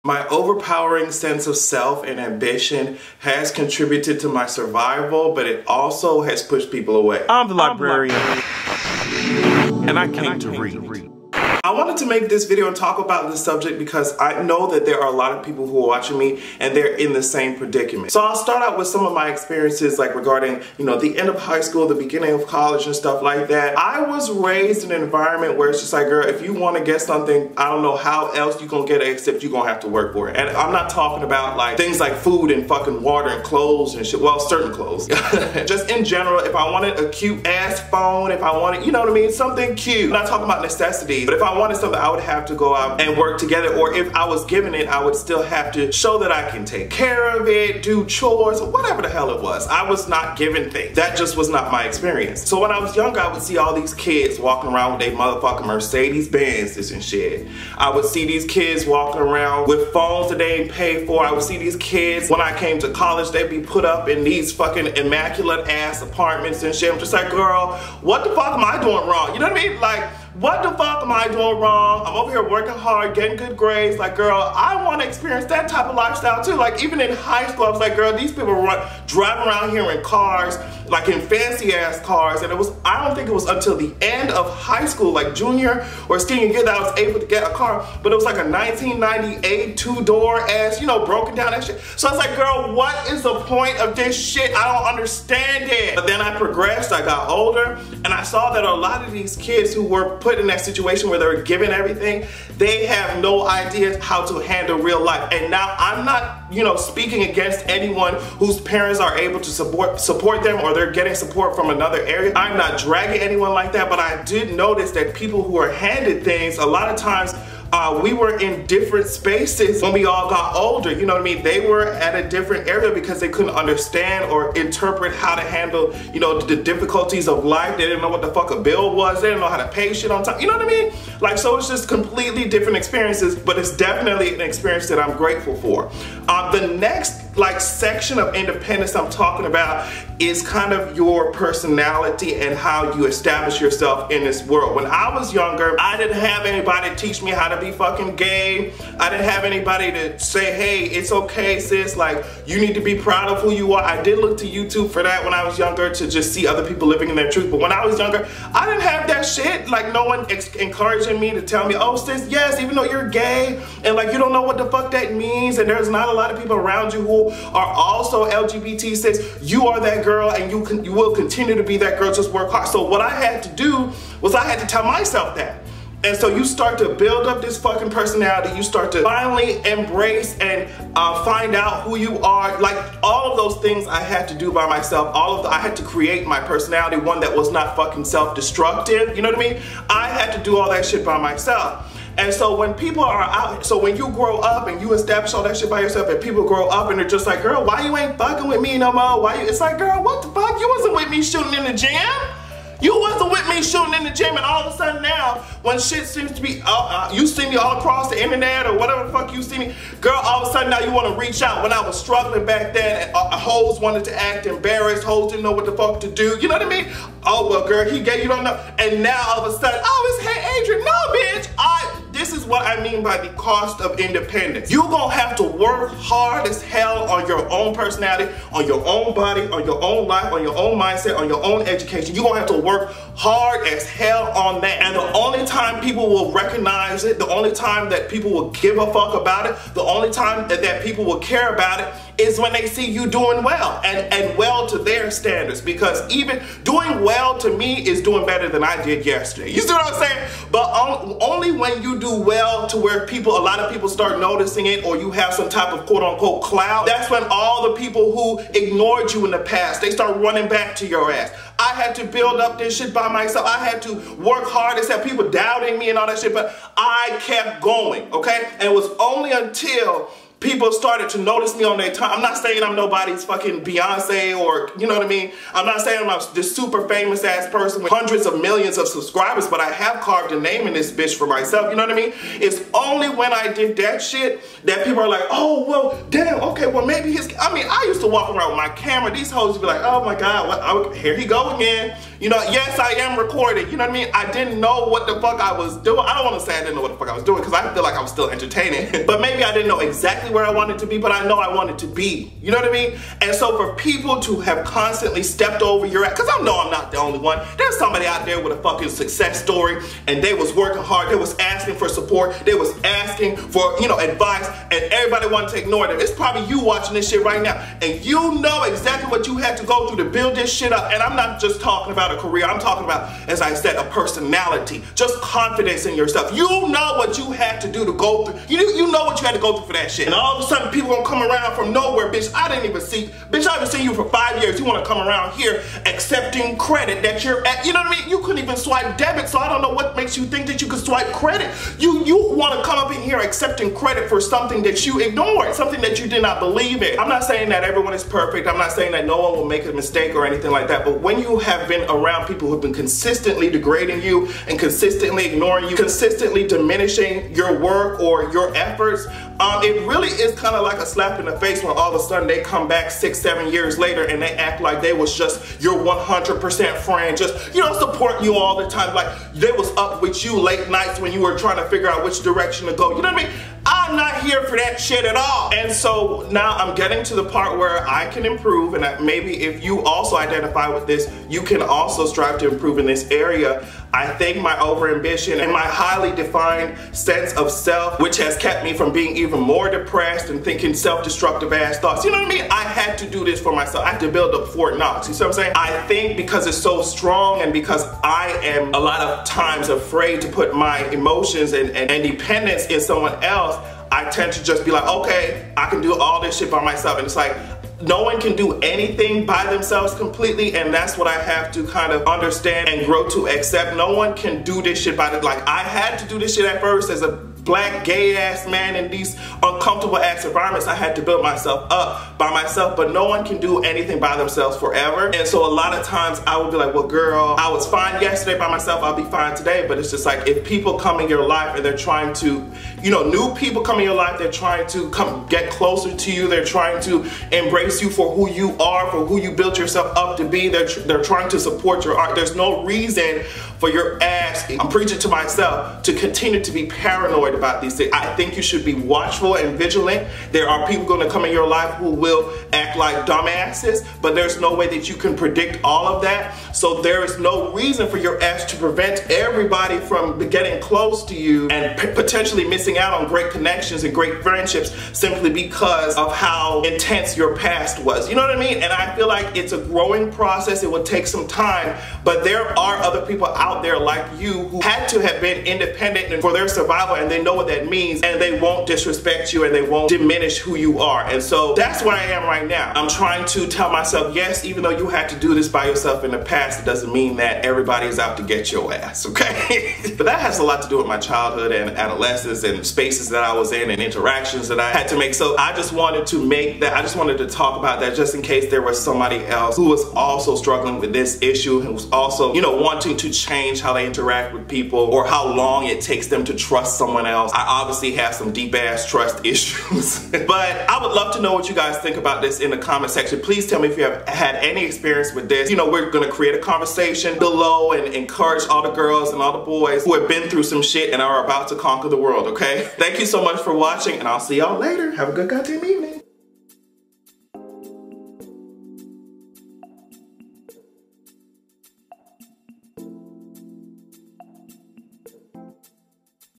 My overpowering sense of self and ambition has contributed to my survival, but it also has pushed people away. I'm the librarian, and I came to read. I wanted to make this video and talk about this subject because I know that there are a lot of people who are watching me and they're in the same predicament. So I'll start out with some of my experiences like regarding, the end of high school, the beginning of college and stuff like that. I was raised in an environment where it's just like, girl, if you want to get something, I don't know how else you gonna get it except you gonna have to work for it. And I'm not talking about like things like food and fucking water and clothes and shit. Well, certain clothes. Just in general, if I wanted a cute ass phone, if I wanted, something cute. I'm not talking about necessities, but if I wanted something, I would have to go out and work together, or if I was given it, I would still have to show that I can take care of it, do chores, or whatever the hell it was. I was not given things. That just was not my experience. So when I was younger, I would see all these kids walking around with their motherfucking Mercedes Benzes and shit. I would see these kids walking around with phones that they ain't paid for. I would see these kids, when I came to college, they'd be put up in these fucking immaculate ass apartments and shit. I'm just like, girl, what the fuck am I doing wrong? You know what I mean? Like, what the fuck am I doing wrong? I'm over here working hard, getting good grades. Like, girl, I want to experience that type of lifestyle too. Like, even in high school, I was like, girl, these people were driving around here in cars, like in fancy ass cars. And I don't think it was until the end of high school, like junior or senior year, that I was able to get a car. But it was like a 1998 two-door ass, broken down that shit. So I was like, girl, what is the point of this shit? I don't understand it. But then I progressed, I got older, and I saw that a lot of these kids who were put in that situation where they were given everything, they have no idea how to handle real life. And now I'm not, speaking against anyone whose parents are able to support them, or they're getting support from another area. I'm not dragging anyone like that, but I did notice that people who are handed things, a lot of times, we were in different spaces when we all got older, you know what I mean? They were at a different area because they couldn't understand or interpret how to handle, the difficulties of life. They didn't know what the fuck a bill was. They didn't know how to pay shit on time. You know what I mean? Like, so it's just completely different experiences, but it's definitely an experience that I'm grateful for. The next section of independence I'm talking about is kind of your personality and how you establish yourself in this world. When I was younger, I didn't have anybody to teach me how to be fucking gay. I didn't have anybody to say, hey, it's okay, sis, like, you need to be proud of who you are. I did look to YouTube for that when I was younger, to just see other people living in their truth. But when I was younger, I didn't have that shit. Like, no one encouraging me to tell me, oh, sis, yes, even though you're gay, and like, you don't know what the fuck that means, and there's not a lot of people around you who are also LGBT, sis, you are that girl, and you will continue to be that girl. Just work hard. So what I had to do was I had to tell myself that. And so you start to build up this fucking personality. You start to finally embrace and find out who you are. Like, all of those things I had to do by myself. I had to create my personality, one that was not fucking self-destructive. You know what I mean? I had to do all that shit by myself. And so when people are out, so when you grow up and you establish all that shit by yourself, and people grow up and they're just like, girl, why you ain't fucking with me no more? It's like, girl, what the fuck? You wasn't with me shooting in the gym. You wasn't with me shooting in the gym, and all of a sudden now, when shit seems to be, you see me all across the internet or whatever the fuck you see me, girl, all of a sudden now you want to reach out. When I was struggling back then, and hoes wanted to act embarrassed, hoes didn't know what the fuck to do, you know what I mean? Oh, well, girl, he gay, you don't know. And now all of a sudden, oh, it's Hey Adrian. No, bitch, this is what I mean by the cost of independence. You're gonna have to work hard as hell on your own personality, on your own body, on your own life, on your own mindset, on your own education. You're gonna have to work hard as hell on that. And the only time people will recognize it, the only time that people will give a fuck about it, the only time that people will care about it is when they see you doing well, and well to their standards. Because even doing well to me is doing better than I did yesterday. You see what I'm saying? But only when you do well to where a lot of people start noticing it, or you have some type of quote unquote clout, that's when all the people who ignored you in the past, they start running back to your ass. I had to build up this shit by myself. I had to work hard. Instead of people doubting me and all that shit, but I kept going, okay? And it was only until people started to notice me on their time. I'm not saying I'm nobody's fucking Beyonce or, you know what I mean? I'm not saying I'm this super famous ass person with hundreds of millions of subscribers, but I have carved a name in this bitch for myself, you know what I mean? It's only when I did that shit that people are like, oh, well, damn, okay, well, maybe I used to walk around with my camera. These hoes would be like, oh my God, here he go again. You know, yes, I am recorded, you know what I mean? I didn't know what the fuck I was doing. I don't want to say I didn't know what the fuck I was doing because I feel like I was still entertaining. But maybe I didn't know exactly where I wanted to be, but I know I wanted to be. You know what I mean? And so for people to have constantly stepped over your ass, because I know I'm not the only one. There's somebody out there with a fucking success story and they was working hard. They was asking for support. They was asking for, you know, advice, and everybody wanted to ignore them. It's probably you watching this shit right now, and you know exactly what you had to go through to build this shit up. And I'm not just talking about a career. I'm talking about, as I said, a personality, just confidence in yourself. You know what you had to do to go through. You know what you had to go through for that shit. And all of a sudden, people gonna come around from nowhere, bitch. I haven't seen you for 5 years. You wanna come around here accepting credit that you're at, you know what I mean? You couldn't even swipe debit, so I don't know what makes you think that you could swipe credit. You wanna come up in here accepting credit for something that you ignored, something that you did not believe in. I'm not saying that everyone is perfect. I'm not saying that no one will make a mistake or anything like that, but when you have been around people who have been consistently degrading you and consistently ignoring you, consistently diminishing your work or your efforts, it really is kind of like a slap in the face when all of a sudden they come back 6-7 years later and they act like they was just your 100% friend, just, you know, supporting you all the time, like they was up with you late nights when you were trying to figure out which direction to go. You know what I mean? I'm not here for that shit at all. And so now I'm getting to the part where I can improve, and that maybe if you also identify with this, you can also strive to improve in this area. I think my overambition and my highly defined sense of self, which has kept me from being even more depressed and thinking self-destructive ass thoughts. You know what I mean? I had to do this for myself. I had to build up Fort Knox. You see what I'm saying? I think because it's so strong and because I am a lot of times afraid to put my emotions and dependence in someone else, I tend to just be like, okay, I can do all this shit by myself. And it's like, no one can do anything by themselves completely, and that's what I have to kind of understand and grow to accept. No one can do this shit by like, I had to do this shit at first as a black gay ass man in these uncomfortable ass environments. I had to build myself up by myself, but no one can do anything by themselves forever. And so a lot of times I would be like, well, girl, I was fine yesterday by myself, I'll be fine today. But it's just like, if people come in your life and they're trying to, you know, new people come in your life, they're trying to come get closer to you, they're trying to embrace you for who you are, for who you built yourself up to be, they're trying to support your art. There's no reason for your ass, I'm preaching to myself, to continue to be paranoid about these things. I think you should be watchful and vigilant. There are people going to come in your life who will act like dumbasses, but there's no way that you can predict all of that. So there is no reason for your ass to prevent everybody from getting close to you and potentially missing out on great connections and great friendships simply because of how intense your past was. You know what I mean? And I feel like it's a growing process. It will take some time, but there are other people out there like you who had to have been independent and for their survival, and they know what that means, and they won't disrespect you and they won't diminish who you are. And so that's where I am right now. I'm trying to tell myself, yes, even though you had to do this by yourself in the past, it doesn't mean that everybody is out to get your ass, okay? But that has a lot to do with my childhood and adolescence and spaces that I was in and interactions that I had to make. So I just wanted to make that, I just wanted to talk about that just in case there was somebody else who was also struggling with this issue and was also, you know, wanting to change how they interact with people or how long it takes them to trust someone else. I obviously have some deep ass trust issues. But I would love to know what you guys think about this in the comment section. Please tell me if you have had any experience with this. You know, we're gonna create a conversation below and encourage all the girls and all the boys who have been through some shit and are about to conquer the world, okay? Thank you so much for watching, and I'll see y'all later. Have a good goddamn evening.